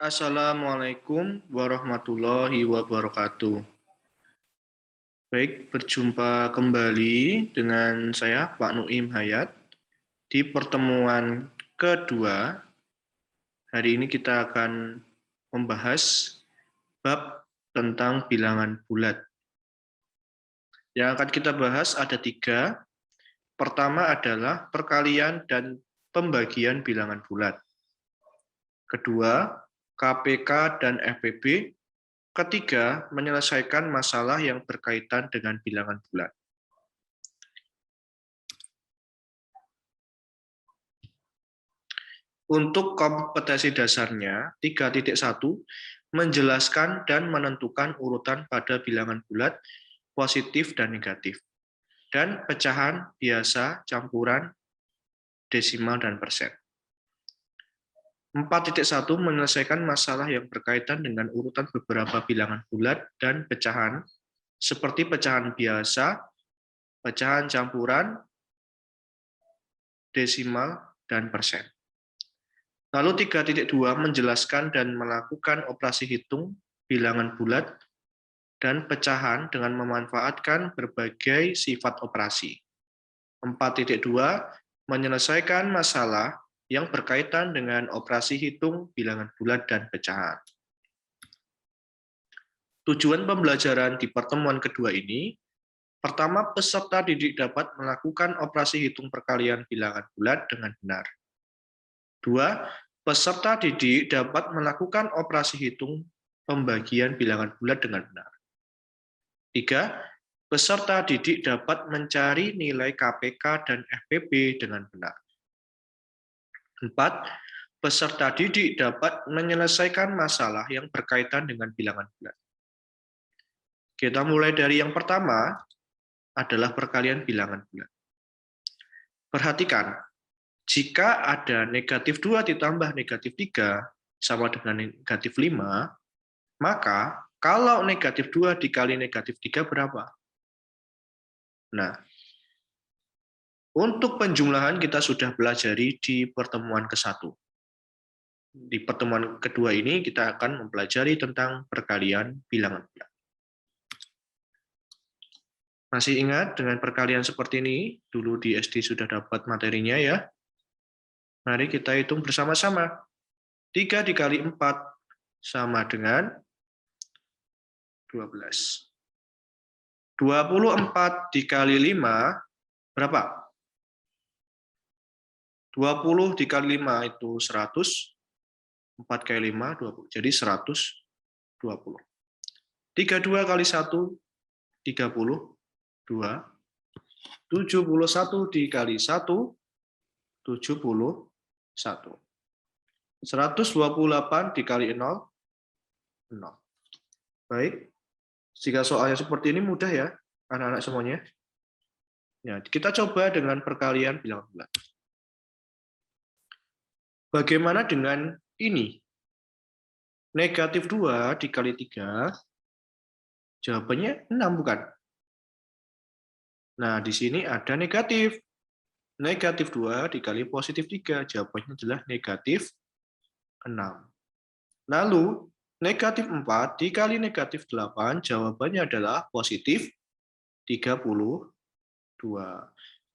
Assalamualaikum warahmatullahi wabarakatuh. Baik, berjumpa kembali dengan saya Pak Nuim Hayat di pertemuan kedua. Hari ini kita akan membahas bab tentang bilangan bulat. Yang akan kita bahas ada 3. Pertama adalah perkalian dan pembagian bilangan bulat. Kedua, KPK dan FPB. Ketiga, menyelesaikan masalah yang berkaitan dengan bilangan bulat. Untuk kompetensi dasarnya, 3.1, menjelaskan dan menentukan urutan pada bilangan bulat, positif dan negatif, dan pecahan biasa, campuran, desimal, dan persen. 4.1, menyelesaikan masalah yang berkaitan dengan urutan beberapa bilangan bulat dan pecahan, seperti pecahan biasa, pecahan campuran, desimal, dan persen. Lalu 3.2, menjelaskan dan melakukan operasi hitung bilangan bulat dan pecahan dengan memanfaatkan berbagai sifat operasi. 4.2, menyelesaikan masalah yang berkaitan dengan operasi hitung bilangan bulat dan pecahan. Tujuan pembelajaran di pertemuan kedua ini, pertama, peserta didik dapat melakukan operasi hitung perkalian bilangan bulat dengan benar. 2. Peserta didik dapat melakukan operasi hitung pembagian bilangan bulat dengan benar. 3. Peserta didik dapat mencari nilai KPK dan FPB dengan benar. 4. Peserta didik dapat menyelesaikan masalah yang berkaitan dengan bilangan bulat. Kita mulai dari yang pertama, adalah perkalian bilangan bulat. Perhatikan, jika ada negatif 2 ditambah negatif 3 sama dengan negatif 5, maka kalau negatif 2 dikali negatif 3 berapa? Nah, untuk penjumlahan kita sudah pelajari di pertemuan ke-1. Di pertemuan kedua ini kita akan mempelajari tentang perkalian bilangan bulat. Masih ingat dengan perkalian seperti ini? Dulu di SD sudah dapat materinya ya. Mari kita hitung bersama-sama. 3 dikali 4 sama dengan 12. 24 dikali 5 berapa? 20 dikali 5 itu 100. 4 kali 5, 20. Jadi 120. 32 kali 1, 32. 71 dikali 1, 71. 128 dikali 0, 0. Baik, jika soalnya seperti ini mudah ya, anak-anak semuanya. Ya, kita coba dengan perkalian bilangan bulat. Bagaimana dengan ini? Negatif 2 dikali 3, jawabannya 6 bukan? Nah, di sini ada negatif. Negatif 2 dikali positif 3, jawabannya adalah negatif 6. Lalu, negatif 4 dikali negatif 8, jawabannya adalah positif 32.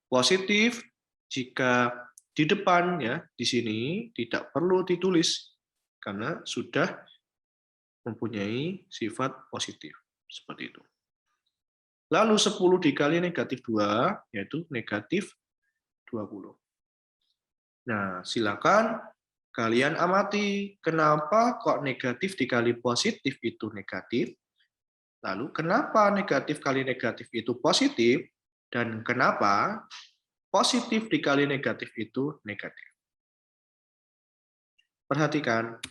Positif jika di depan ya, di sini tidak perlu ditulis karena sudah mempunyai sifat positif. Seperti itu. Lalu 10 dikali negatif 2, yaitu negatif 20. Nah, silakan kalian amati kenapa kok negatif dikali positif itu negatif, lalu kenapa negatif kali negatif itu positif, dan kenapa positif dikali negatif itu negatif. Perhatikan,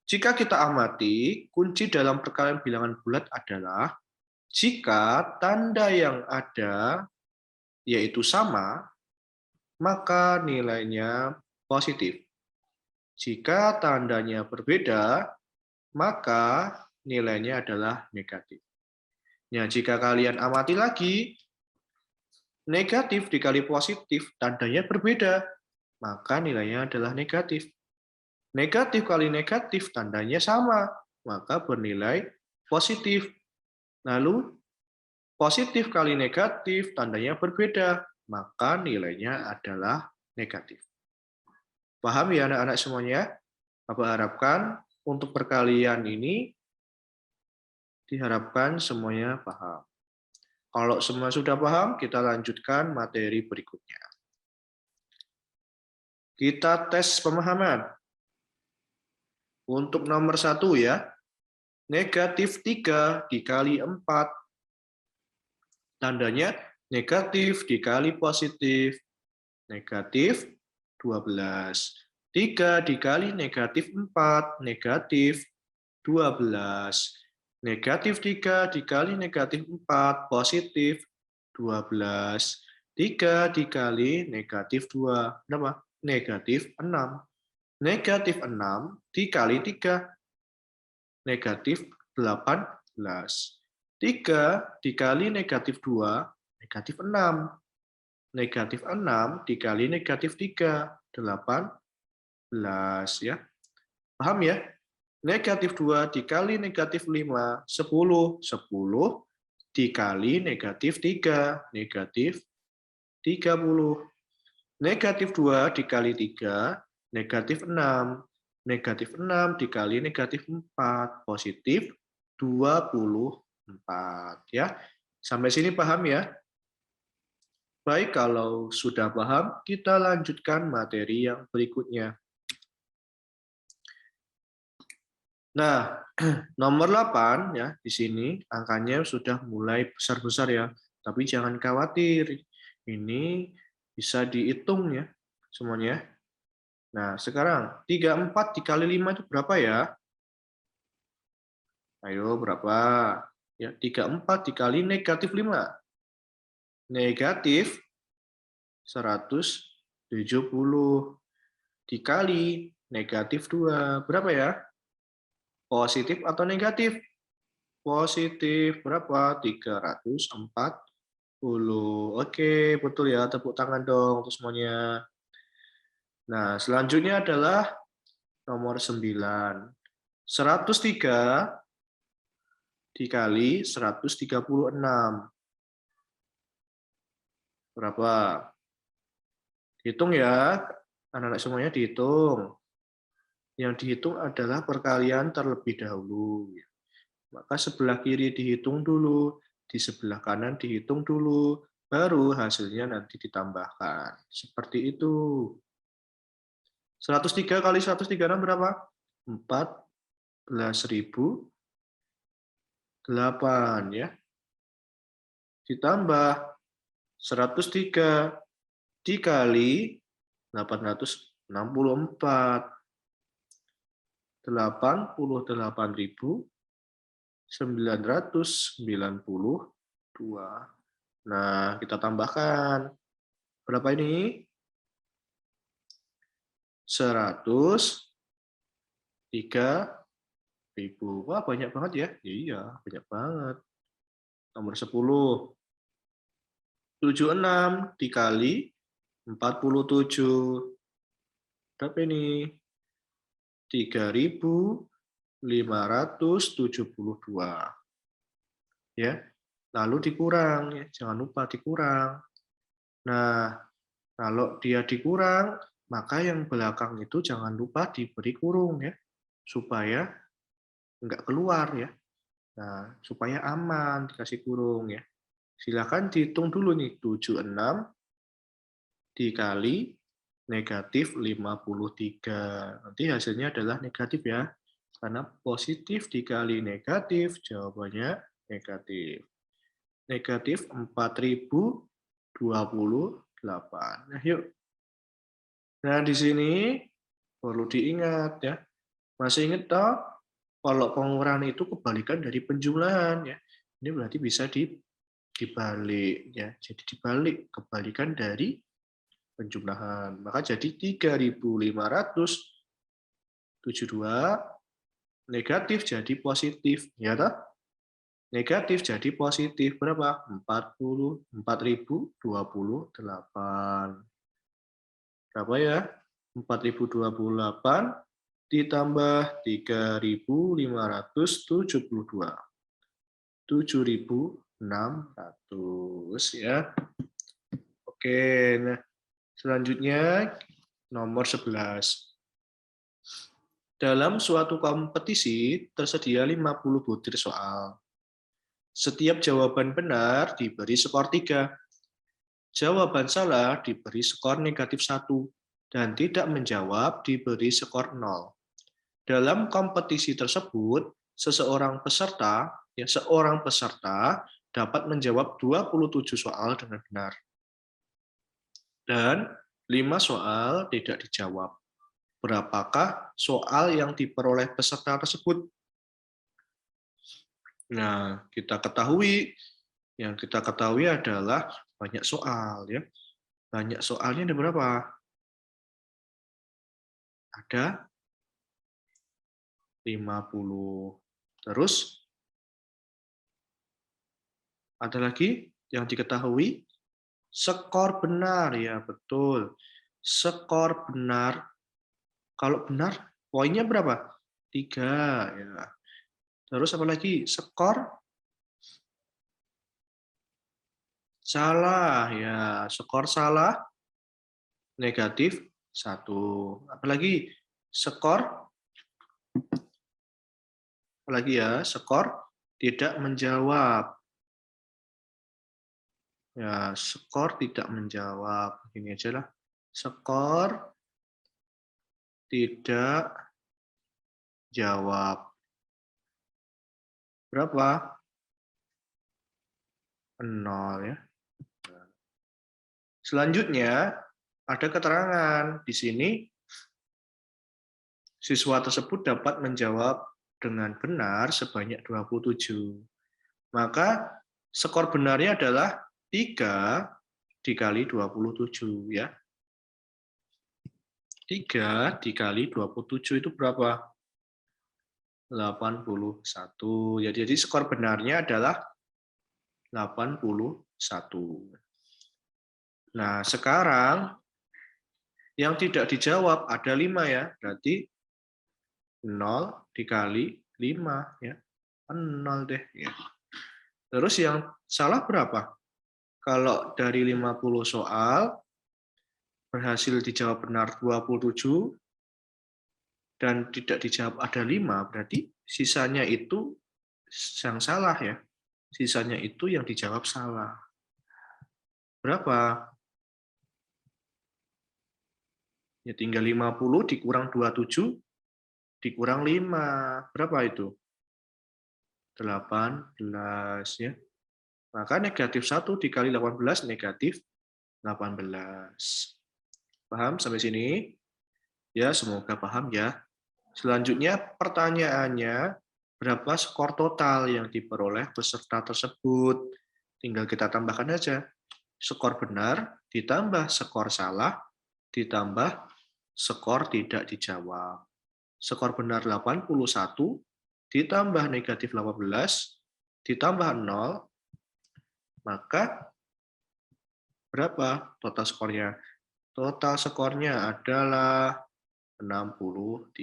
jika kita amati, kunci dalam perkalian bilangan bulat adalah jika tanda yang ada yaitu sama, maka nilainya positif. Jika tandanya berbeda, maka nilainya adalah negatif. Nah, jika kalian amati lagi, negatif dikali positif, tandanya berbeda, maka nilainya adalah negatif. Negatif kali negatif tandanya sama, maka bernilai positif. Lalu positif kali negatif tandanya berbeda, maka nilainya adalah negatif. Paham ya anak-anak semuanya? Bapak harapkan untuk perkalian ini diharapkan semuanya paham. Kalau semua sudah paham, kita lanjutkan materi berikutnya. Kita tes pemahaman. Untuk nomor 1 ya, negatif 3 dikali 4. Tandanya negatif dikali positif. Negatif 12. 3 dikali negatif 4, negatif 12. Negatif 3 dikali negatif 4, positif 12. 3 dikali negatif 2, berapa? Negatif 6. Negatif 6 dikali 3, negatif 18. 3 dikali negatif 2, negatif 6. Negatif 6 dikali negatif 3, 18 ya. Paham ya? Negatif 2 dikali negatif 5, 10. 10 dikali negatif 3, negatif 30. Negatif 2 dikali 3, negatif 6. Negatif 6 dikali negatif 4, positif 24. Ya. Sampai sini paham ya? Baik, kalau sudah paham, kita lanjutkan materi yang berikutnya. Nah, nomor 8 ya, di sini angkanya sudah mulai besar-besar ya. Tapi jangan khawatir, ini bisa dihitung ya semuanya. Nah, sekarang 34 dikali 5 itu berapa ya? Ayo, berapa? Ya, 34 dikali negatif 5. Negatif 170 dikali negatif 2. Berapa ya? Positif atau negatif? Positif. Berapa? 340. Oke, betul ya. Tepuk tangan dong untuk semuanya. Nah, selanjutnya adalah nomor 9. 103 dikali 136. Berapa? Hitung ya. Anak-anak semuanya dihitung. Yang dihitung adalah perkalian terlebih dahulu. Maka sebelah kiri dihitung dulu, di sebelah kanan dihitung dulu, baru hasilnya nanti ditambahkan. Seperti itu. 103 kali 136 berapa? 14.008 ya. Ditambah 103 dikali 864. 88.992. Nah, kita tambahkan. Berapa ini? 103.000. Wah, banyak banget ya. Iya, banyak banget. Nomor 10. 76 dikali 47. Berapa ini? 3.572. Ya. Lalu dikurang ya, jangan lupa dikurang. Nah, kalau dia dikurang, maka yang belakang itu jangan lupa diberi kurung ya, supaya enggak keluar ya. Nah, supaya aman dikasih kurung ya. Silakan dihitung dulu nih, 76 dikali negatif 53. Nanti hasilnya adalah negatif ya. Karena positif dikali negatif, jawabannya negatif. Negatif 4.028. Nah, yuk. Nah, di sini perlu diingat ya. Masih ingat toh? Kalau pengurangan itu kebalikan dari penjumlahan ya. Ini berarti bisa dibalik ya. Jadi dibalik kebalikan dari penjumlahan. Maka jadi 3.572 negatif jadi positif ya toh? Negatif jadi positif berapa? 4.028. Berapa ya? 4.028 ditambah 3.572. 7.600 ya. Oke, nah selanjutnya nomor 11. Dalam suatu kompetisi tersedia 50 butir soal. Setiap jawaban benar diberi skor 3. Jawaban salah diberi skor negatif 1 dan tidak menjawab diberi skor 0. Dalam kompetisi tersebut, seorang peserta dapat menjawab 27 soal dengan benar. Dan 5 soal tidak dijawab. Berapakah soal yang diperoleh peserta tersebut? Nah, yang kita ketahui adalah banyak soal ya. Banyak soalnya ada berapa? Ada 50. Terus ada lagi yang diketahui? Skor benar, ya betul. Skor benar. Kalau benar, poinnya berapa? 3. Ya. Terus apa lagi? Skor salah. Ya, skor salah negatif 1. Apalagi? Skor, apalagi ya? Skor tidak menjawab. Ya, skor tidak menjawab. Ini aja lah. Skor tidak jawab. Berapa? 0 ya. Selanjutnya, ada keterangan. Di sini, siswa tersebut dapat menjawab dengan benar sebanyak 27. Maka, skor benarnya adalah 3 dikali 27. Ya. 3 dikali 27 itu berapa? 81. Ya, jadi skor benarnya adalah 81. Nah, sekarang yang tidak dijawab ada 5 ya. Berarti 0 dikali 5 ya. 0 deh ya. Terus yang salah berapa? Kalau dari 50 soal berhasil dijawab benar 27 dan tidak dijawab ada 5, berarti sisanya itu yang salah ya. Sisanya itu yang dijawab salah. Berapa? Ya tinggal 50 dikurang 27 dikurang 5. Berapa itu? 18 ya. Maka negatif 1 dikali 18 negatif 18. Paham sampai sini? Ya, semoga paham ya. Selanjutnya pertanyaannya, berapa skor total yang diperoleh peserta tersebut? Tinggal kita tambahkan aja. Skor benar ditambah skor salah ditambah skor tidak dijawab. Skor benar 81 ditambah negatif 18 ditambah 0, maka berapa total skornya? Total skornya adalah 63.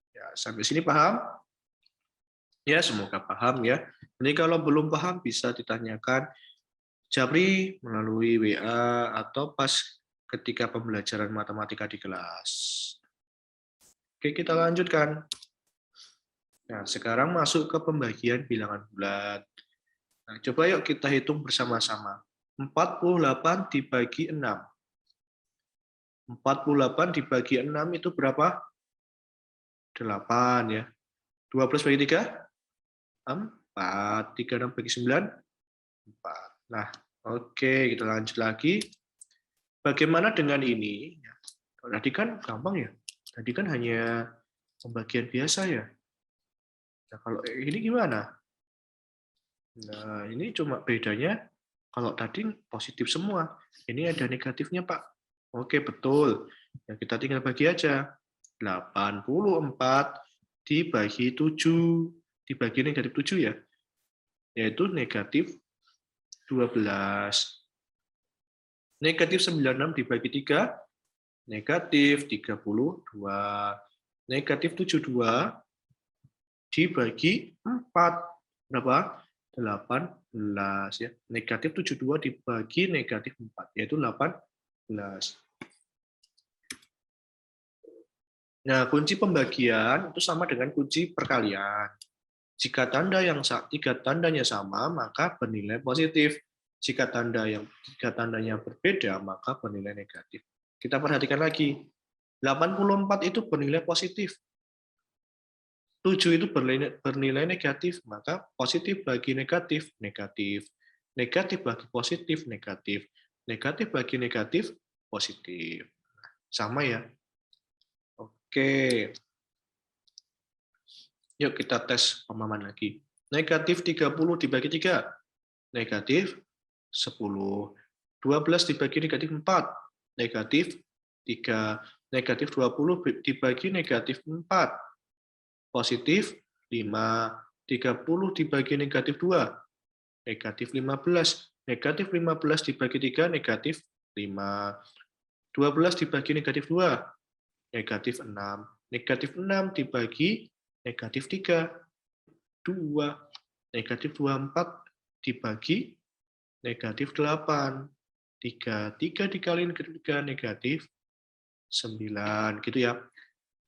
Ya, sampai sini paham? Ya, semoga paham ya. Jadi kalau belum paham bisa ditanyakan Japri melalui WA atau pas ketika pembelajaran matematika di kelas. Oke, kita lanjutkan. Nah, sekarang masuk ke pembagian bilangan bulat. Nah, coba yuk kita hitung bersama-sama. 48 dibagi 6. 48 dibagi 6 itu berapa? 8 ya. 12 bagi 3? 4. 36 bagi 9? 4. Nah, oke, kita lanjut lagi. Bagaimana dengan ini? Tadi kan gampang ya. Tadi kan hanya pembagian biasa ya. Nah, kalau ini gimana? Nah, ini cuma bedanya kalau tadi positif semua. Ini ada negatifnya, Pak. Oke, betul. Ya, kita tinggal bagi aja. 84 dibagi 7. Dibagi negatif 7 ya. Yaitu negatif 12. Negatif 96 dibagi 3. Negatif 32. Negatif 72 dibagi 4. Berapa? 18 ya. Negatif 72 dibagi negatif 4, yaitu 18. Nah, kunci pembagian itu sama dengan kunci perkalian. Jika tiga tandanya sama, maka bernilai positif. Jika tiga tandanya berbeda, maka bernilai negatif. Kita perhatikan lagi. 84 itu bernilai positif. 7 itu bernilai negatif, maka positif bagi negatif, negatif. Negatif bagi positif, negatif. Negatif bagi negatif, positif. Sama ya. Oke. Yuk kita tes pemahaman lagi. Negatif 30 dibagi 3. Negatif 10. 12 dibagi negatif 4. Negatif 3. Negatif 20 dibagi negatif 4. Positif 5. 30 dibagi negatif 2. Negatif 15. Negatif 15 dibagi 3. Negatif 5. 12 dibagi negatif 2. Negatif 6. Negatif 6 dibagi negatif 3. 2. Negatif 24 dibagi negatif 8. 3. 3 dikali negatif 3, negatif 9. Gitu ya.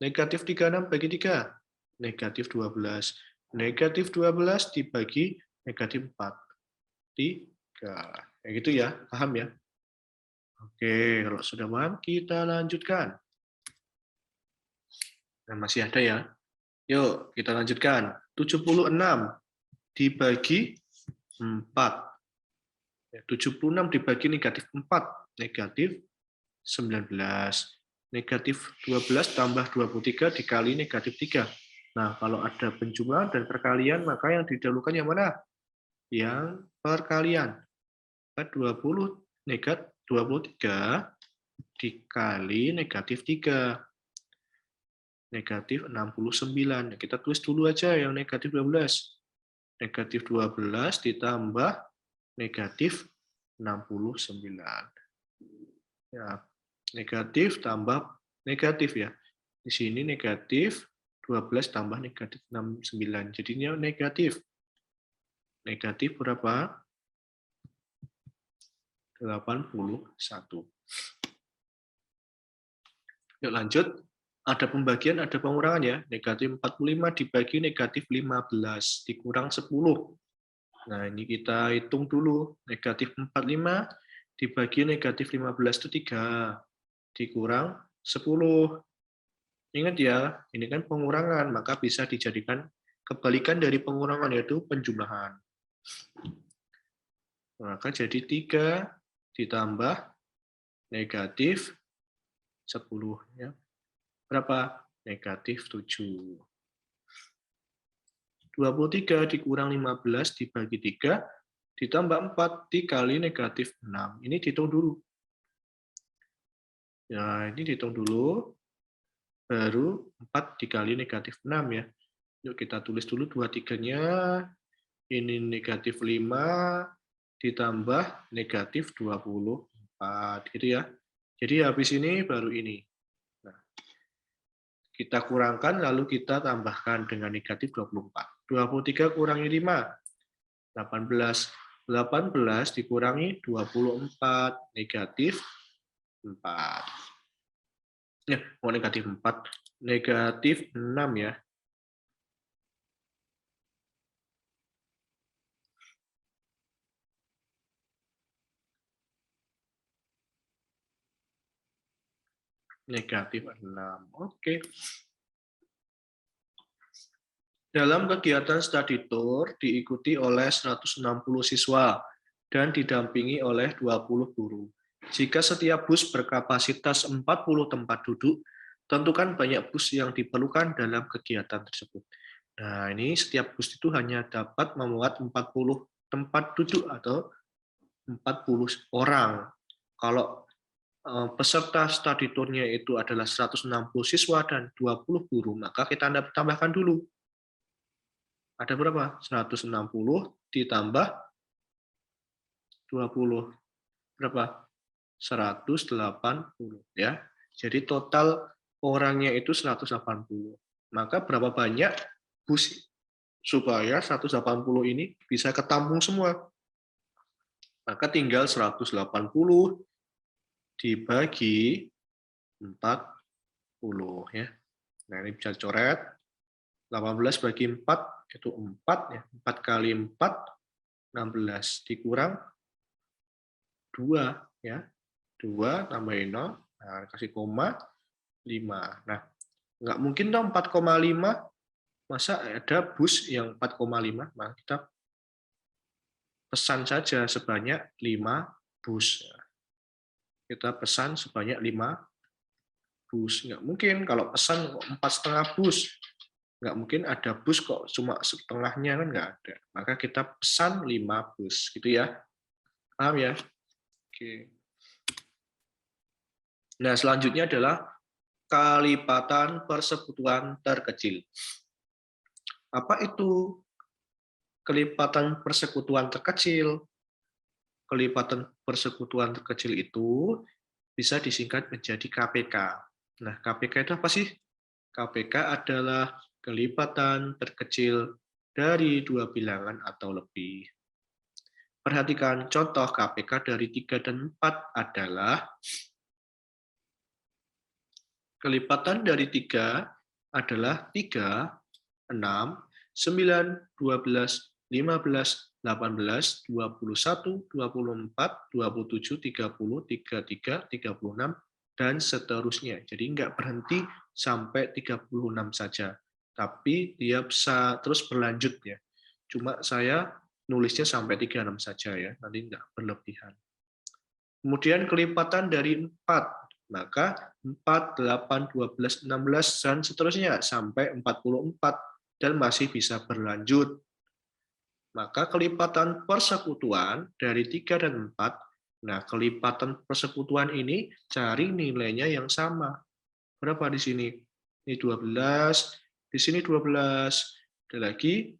Negatif 36 bagi 3. Negatif 12. Negatif 12 dibagi negatif 4. 3. Kayak gitu ya. Paham ya? Oke, kalau sudah paham, kita lanjutkan. Nah, masih ada ya. Yuk, kita lanjutkan. 76 dibagi 4. 76 dibagi negatif 4. Negatif 19. Negatif 12 tambah 23 dikali negatif 3. Nah, kalau ada penjumlahan dan perkalian, maka yang didahulukan yang mana? Yang perkalian. 20 negatif 23 dikali negatif 3. Negatif 69. Kita tulis dulu aja yang negatif 12. Negatif 12 ditambah negatif 69. Ya, negatif tambah negatif ya. Di sini negatif 12 tambah negatif 69. Jadinya negatif. Negatif berapa? 81. Yuk lanjut. Ada pembagian, ada pengurangan ya. Negatif 45 dibagi negatif 15 dikurang 10. Nah, ini kita hitung dulu. Negatif 45 dibagi negatif 15 itu 3. Dikurang 10. Ingat ya, ini kan pengurangan, maka bisa dijadikan kebalikan dari pengurangan, yaitu penjumlahan. Maka jadi 3 ditambah negatif 10. Ya. Berapa? Negatif 7. 23 dikurang 15 dibagi 3, ditambah 4 dikali negatif 6. Ini dihitung dulu. Nah, ini dihitung dulu. Baru 4 dikali negatif 6 ya. Yuk kita tulis dulu 23-nya. Ini negatif 5 ditambah negatif 24. Gitu ya. Jadi habis ini baru ini. Nah, kita kurangkan lalu kita tambahkan dengan negatif 24. 23 kurangi 5. 18. 18 dikurangi 24. Negatif 4. Ya, mau negatif 4. Negatif 6 ya. Negatif 6. Oke. Dalam kegiatan study tour diikuti oleh 160 siswa dan didampingi oleh 20 guru. Jika setiap bus berkapasitas 40 tempat duduk, tentukan banyak bus yang diperlukan dalam kegiatan tersebut. Nah, ini setiap bus itu hanya dapat memuat 40 tempat duduk atau 40 orang. Kalau peserta study tour-nya itu adalah 160 siswa dan 20 guru, maka kita tambahkan dulu. Ada berapa? 160 ditambah 20. Berapa? 180 ya. Jadi total orangnya itu 180. Maka berapa banyak bus supaya 180 ini bisa ketampung semua? Maka tinggal 180 dibagi 40 ya. Nah, ini bisa coret. 18 bagi 4 itu 4 ya. 4 kali 4 16 dikurang 2 ya. 2 tambahin 0, nah kasih koma 5. Nah, nggak mungkin dong 4,5, masa ada bus yang 4,5? Nah, kita pesan saja sebanyak 5 bus. Kita pesan sebanyak 5 bus. Nggak mungkin kalau pesan 4,5 bus. Nggak mungkin ada bus kok cuma setengahnya, kan nggak ada. Maka kita pesan 5 bus. Gitu ya. Paham ya? Oke. Nah, selanjutnya adalah kalipatan persekutuan terkecil. Apa itu kelipatan persekutuan terkecil? Kelipatan persekutuan terkecil itu bisa disingkat menjadi KPK. Nah, KPK itu apa sih? KPK adalah kelipatan terkecil dari 2 bilangan atau lebih. Perhatikan contoh KPK dari 3 dan 4 adalah kelipatan dari 3 adalah 3, 6, 9, 12, 15, 18, 21, 24, 27, 30, 33, 36, dan seterusnya. Jadi nggak berhenti sampai 36 saja, tapi dia bisa terus berlanjut ya. Cuma saya nulisnya sampai 36 saja ya, nanti nggak berlebihan. Kemudian kelipatan dari 4, maka 4, 8, 12, 16, dan seterusnya sampai 44, dan masih bisa berlanjut. Maka kelipatan persekutuan dari 3 dan 4, nah kelipatan persekutuan ini cari nilainya yang sama. Berapa di sini? Ini 12, di sini 12, ada lagi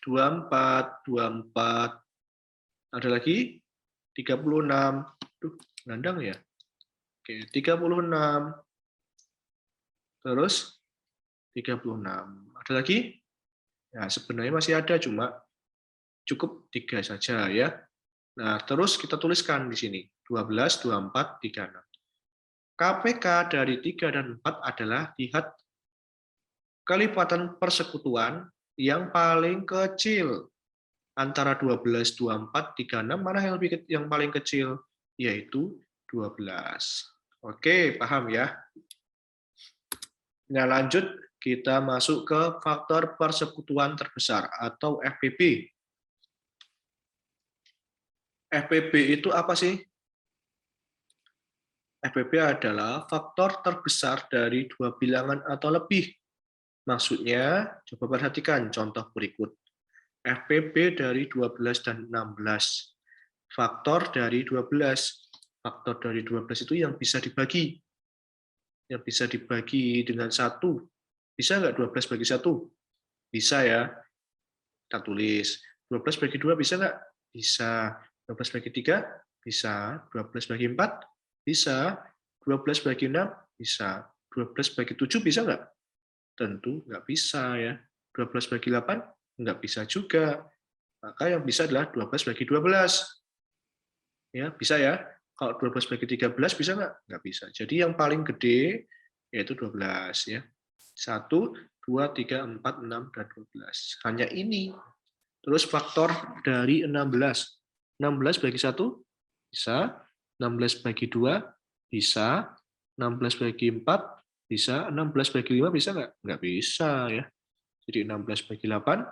24, 24, ada lagi 36. Duh, nandang ya. Oke, 36. Terus 36. Ada lagi? Ya, sebenarnya masih ada, cuma cukup 3 saja ya. Nah, terus kita tuliskan di sini 12, 24, 36. KPK dari 3 dan 4 adalah lihat kelipatan persekutuan yang paling kecil. Antara 12, 24, 36, mana yang paling kecil? Yaitu 12. Oke, paham ya? Nah, lanjut kita masuk ke faktor persekutuan terbesar atau FPB. FPB itu apa sih? FPB adalah faktor terbesar dari 2 bilangan atau lebih. Maksudnya, coba perhatikan contoh berikut. FPB dari 12 dan 16. Faktor dari 12. Faktor dari 12 itu yang bisa dibagi. Yang bisa dibagi dengan 1. Bisa nggak 12 bagi 1? Bisa ya. Kita tulis. 12 bagi 2 bisa nggak? Bisa. 12 bagi 3? Bisa. 12 bagi 4? Bisa. 12 bagi 6? Bisa. 12 bagi 7 bisa nggak? Tentu nggak bisa ya. 12 bagi 8? Nggak bisa juga. Maka yang bisa adalah 12 bagi 12. Ya, bisa ya. Kalau 12 bagi 13 bisa nggak? Nggak bisa. Jadi yang paling gede yaitu 12 ya. 1, 2, 3, 4, 6, dan 12. Hanya ini. Terus faktor dari 16. 16 bagi 1 bisa. 16 bagi 2 bisa. 16 bagi 4 bisa. 16 bagi 5 bisa nggak? Nggak bisa ya. Jadi 16 bagi 8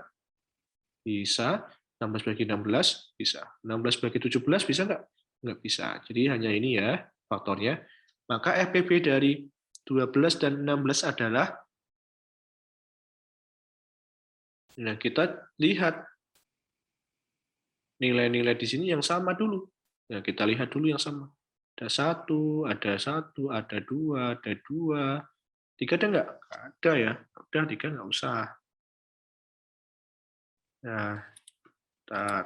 bisa. 16 bagi 16 bisa. 16 bagi 17 bisa nggak? Nggak bisa. Jadi hanya ini ya faktornya. Maka FPB dari 12 dan 16 adalah, nah kita lihat nilai-nilai di sini yang sama dulu. Nah, kita lihat dulu yang sama. Ada 1, ada 1, ada 2, ada 2. 3 ada nggak? Nggak ada ya. Udah, 3 nggak usah. Nah, bentar.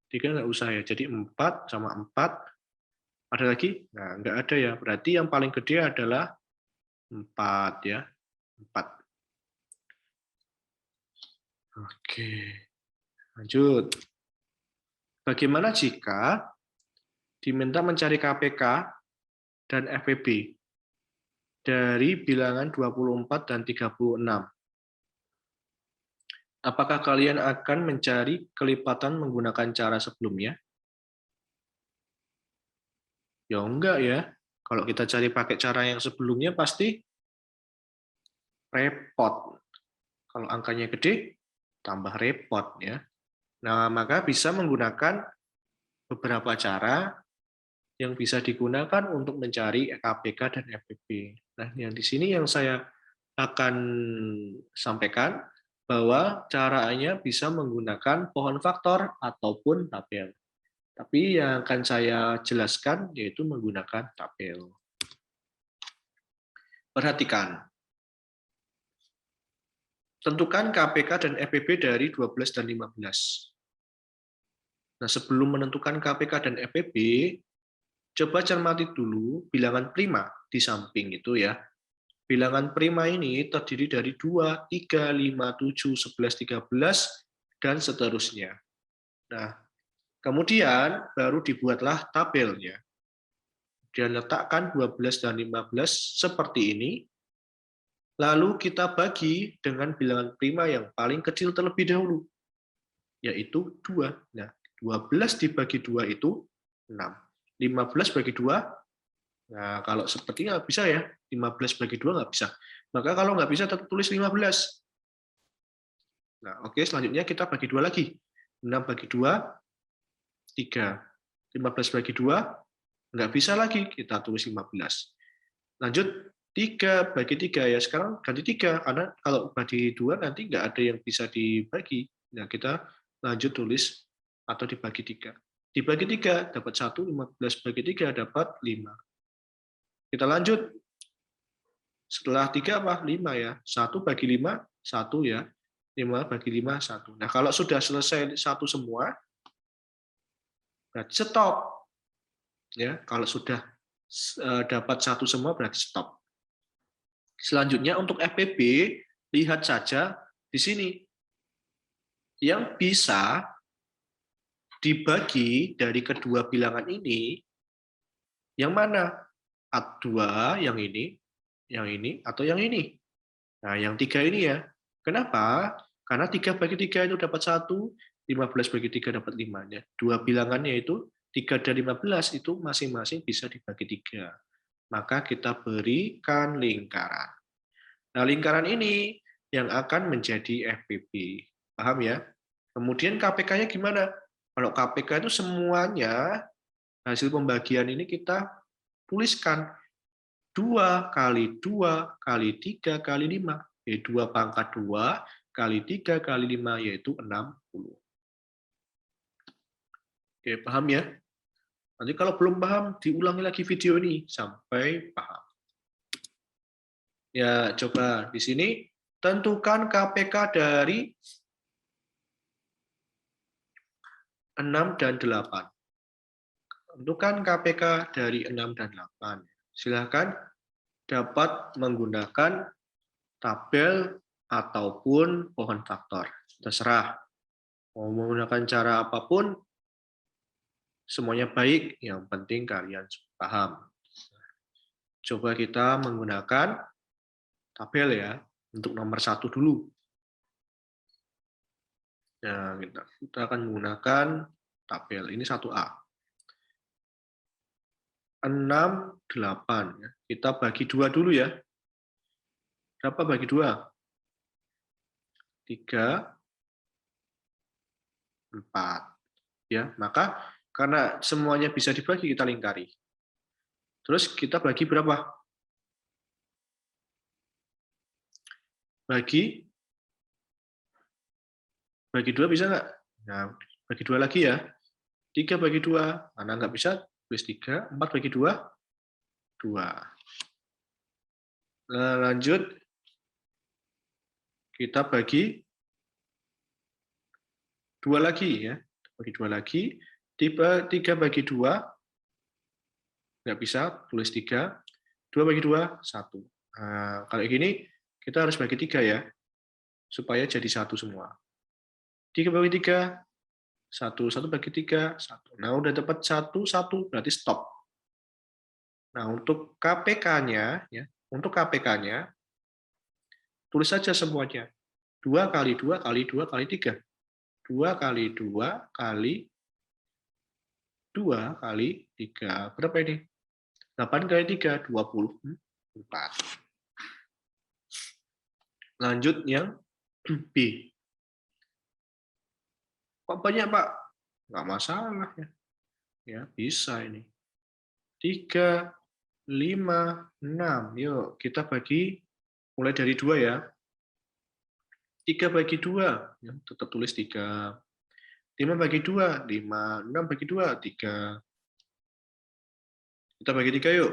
3 nggak usah ya. Jadi 4 sama 4 Ada lagi? Nah, nggak ada ya. Berarti yang paling gede adalah 4 ya. 4. Oke, lanjut. Bagaimana jika diminta mencari KPK dan FPB dari bilangan 24 dan 36? Apakah kalian akan mencari kelipatan menggunakan cara sebelumnya? Ya enggak ya. Kalau kita cari pakai cara yang sebelumnya pasti repot. Kalau angkanya gede, tambah repot ya. Nah, maka bisa menggunakan beberapa cara yang bisa digunakan untuk mencari KPK dan FPB. Nah, yang di sini yang saya akan sampaikan bahwa caranya bisa menggunakan pohon faktor ataupun tabel. Tapi yang akan saya jelaskan yaitu menggunakan tabel. Perhatikan, tentukan KPK dan FPB dari 12 dan 15. Nah, sebelum menentukan KPK dan FPB, coba cermati dulu bilangan prima di samping itu ya. Bilangan prima ini terdiri dari 2, 3, 5, 7, 11, 13, dan seterusnya. Nah, kemudian baru dibuatlah tabelnya. Dan letakkan 12 dan 15 seperti ini. Lalu kita bagi dengan bilangan prima yang paling kecil terlebih dahulu, yaitu 2. Nah, 12 dibagi 2 itu 6. 15 bagi 2, nah kalau seperti nggak bisa ya, 15 bagi 2 nggak bisa. Maka kalau nggak bisa, tetap tulis 15. Nah, oke, selanjutnya kita bagi 2 lagi. 6 bagi 2, 3. 15 bagi 2, nggak bisa lagi, kita tulis 15. Lanjut, 3 bagi 3 ya, sekarang ganti 3, karena kalau bagi 2 nanti nggak ada yang bisa dibagi. Nah, kita lanjut tulis atau dibagi 3. Dibagi 3 dapat 1, 15 bagi 3 dapat 5. Kita lanjut, setelah 3 apa? 5 ya. 1 bagi 5, 1 ya. 5 bagi 5, 1. Nah, kalau sudah selesai 1 semua, berarti stop. Ya, kalau sudah dapat 1 semua berarti stop. Selanjutnya untuk FPB, lihat saja di sini. Yang bisa dibagi dari kedua bilangan ini, yang mana? 2, yang ini, atau yang ini? Nah, yang 3 ini ya. Kenapa? Karena 3 bagi 3 itu dapat 1, 15 bagi 3 dapat 5. Dua bilangannya itu 3 dan 15 itu masing-masing bisa dibagi 3. Maka kita berikan lingkaran. Nah, lingkaran ini yang akan menjadi FPB. Paham ya? Kemudian KPK-nya gimana? Kalau KPK itu semuanya hasil pembagian ini kita tuliskan 2 kali 2 kali 3 kali 5. 2 pangkat 2 kali 3 kali 5 yaitu 60. Oke, paham ya? Nanti kalau belum paham, diulangi lagi video ini sampai paham. Ya, coba di sini tentukan KPK dari 6 dan 8. Tentukan KPK dari 6 dan 8. Silakan dapat menggunakan tabel ataupun pohon faktor. Terserah. Mau menggunakan cara apapun, semuanya baik. Yang penting kalian paham. Coba kita menggunakan tabel ya, untuk nomor 1 dulu. Nah, kita akan menggunakan tabel. Ini 1A. 6, 8. Kita bagi 2 dulu ya. Berapa bagi 2? 3, 4. Ya, maka karena semuanya bisa dibagi, kita lingkari. Terus kita bagi berapa? Bagi 2 bisa nggak? Nah, bagi 2 lagi ya. 3 bagi 2. Karena nggak bisa, tulis 3. 4 bagi 2, 2. Nah, lanjut. Kita bagi 2 lagi ya. Bagi 2 lagi. 3 bagi 2, Nggak bisa, tulis 3. 2 bagi 2, 1. Nah, kalau gini, kita harus bagi 3 ya, supaya jadi 1 semua. 3 bagi 3, 1. 1 bagi 3, 1. Nah, udah dapat 1, 1, berarti stop. Nah, untuk KPK-nya, ya, untuk KPK-nya, tulis saja semuanya. 2 kali 2 kali 2 kali 3. 2 kali 2 kali 2 kali 3. Berapa ini? 8 kali 3, 24. Lanjut yang B. Kok banyak, Pak? Nggak masalah ya. Ya, bisa ini. 3, 5, 6. Yuk, kita bagi mulai dari 2 ya. 3 bagi 2, ya, tetap tulis 3. 5 bagi 2, 5. 6 bagi 2, 3. Kita bagi 3 yuk.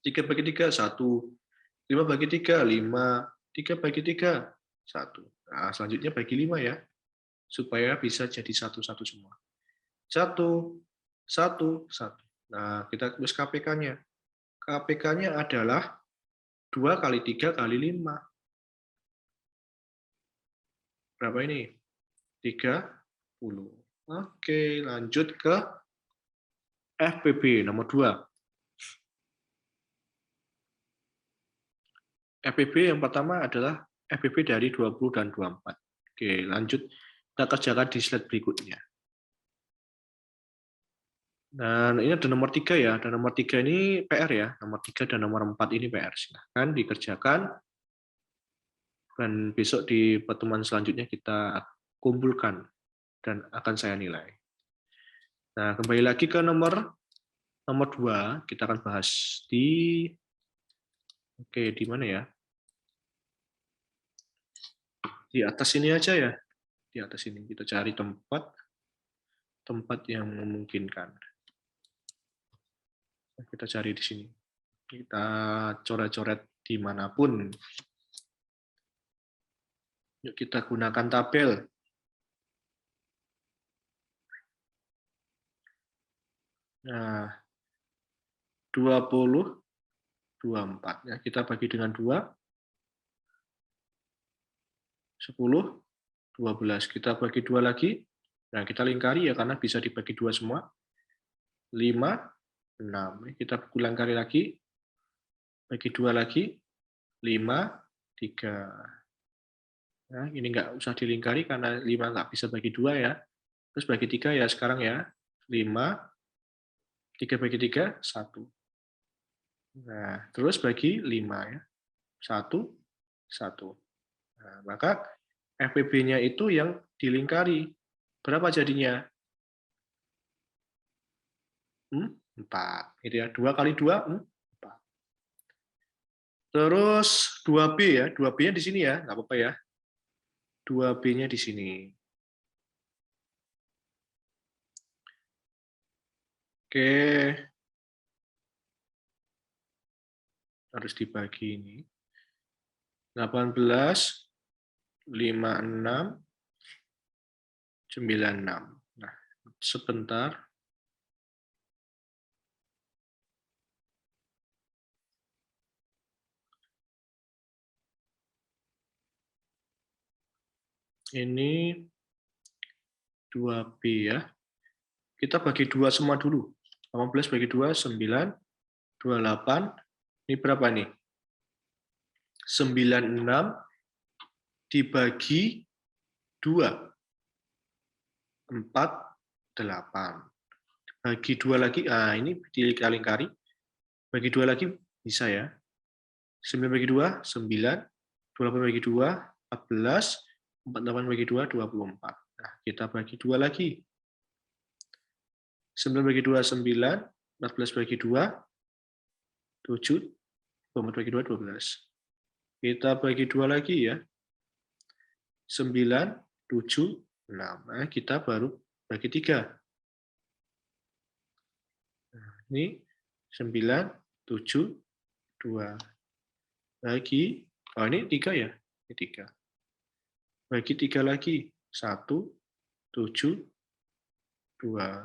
3 bagi 3, 1. 5 bagi 3, 5. 3 bagi 3, 1. Nah, selanjutnya bagi 5 ya, supaya bisa jadi satu-satu semua. 1, 1, 1. Nah, kita tulis KPK-nya. KPK-nya adalah 2 kali 3 kali 5. Berapa ini? 30. Oke, lanjut ke FPB nomor 2. FPB yang pertama adalah FPB dari 20 dan 24. Oke, lanjut kita kerjakan di slide berikutnya. Dan ini ada nomor 3 ya, dan nomor 3 ini PR ya, nomor 3 dan nomor 4 ini PR. Silahkan dikerjakan, dan besok di pertemuan selanjutnya kita kumpulkan, dan akan saya nilai. Nah, kembali lagi ke nomor 2, kita akan bahas di, oke, di mana ya? Di atas ini aja ya, di atas ini. Kita cari tempat yang memungkinkan. Kita cari di sini. Kita coret-coret dimanapun. Yuk kita gunakan tabel. Nah, 20, 24. Ya, kita bagi dengan 2. 10, 12. Kita bagi 2 lagi. Nah, kita lingkari ya, karena bisa dibagi 2 semua. 5, 6. Kita lingkari lagi. Bagi 2 lagi. 5, 3. Nah, ini nggak usah dilingkari karena 5 nggak bisa bagi 2 ya. Terus bagi 3 ya sekarang ya. 5, 3 bagi 3, 1. Nah, terus bagi 5 ya. 1, 1. Nah, maka FPB-nya itu yang dilingkari. Berapa jadinya? 4. Gitu ya. 2 kali 2, 4. Terus 2B ya. 2B-nya di sini ya. Nggak apa-apa ya. 2B-nya di sini. Oke. Harus dibagi ini. 18, 56, 96. Nah, sebentar. Ini 2B ya. Kita bagi 2 semua dulu. 18 bagi 2, 9. 28. Ini berapa nih? 96 dibagi 2. 4, 8. Bagi 2 lagi, ini dilingkari. Bagi 2 lagi bisa ya. 9 bagi 2, 9. 28 bagi 2, 14. 48 bagi 2, 24. Nah, kita bagi 2 lagi. 9 bagi 2, 9. 14 bagi 2, 7. 24 bagi 2, 12. Kita bagi 2 lagi ya. 9, 7, 6. Nah, kita baru bagi 3. Nah, ini 9, 7, 2. Bagi, ini 3 ya? Ini 3. Bagi 3 lagi. 1, 7, 2.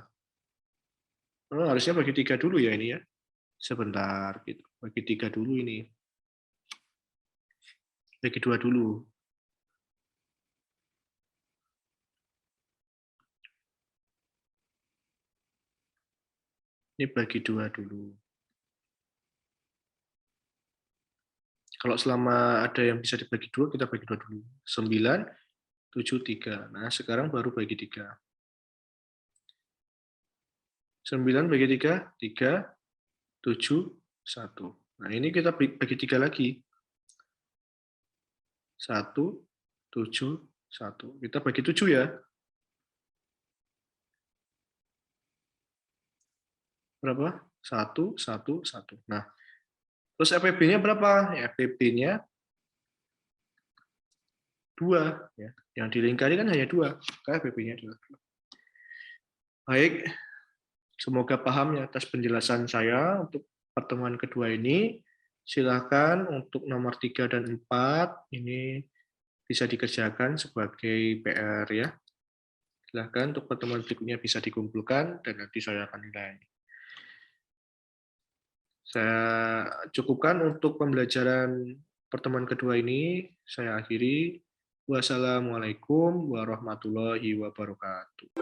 Oh, harusnya bagi 3 dulu ya ini ya. Sebentar, gitu. Bagi 3 dulu ini. Bagi 2 dulu. Ini bagi 2 dulu. Kalau selama ada yang bisa dibagi 2, kita bagi 2 dulu. 9, 7, 3. Nah, sekarang baru bagi 3. 9 bagi 3, 3, 7, 1. Nah, ini kita bagi 3 lagi. 1, 7, 1. Kita bagi 7 ya. Berapa? 1, 1, 1. Nah, terus FPB-nya berapa? FPB-nya 2. Ya. Yang dilingkari kan hanya 2. Maka FPB-nya 2. Baik, semoga paham ya atas penjelasan saya untuk pertemuan kedua ini. Silakan untuk nomor 3 dan 4 ini bisa dikerjakan sebagai PR ya. Silakan untuk pertemuan berikutnya bisa dikumpulkan dan nanti saya akan nilai. Saya cukupkan untuk pembelajaran pertemuan kedua ini. Saya akhiri. Wassalamualaikum warahmatullahi wabarakatuh.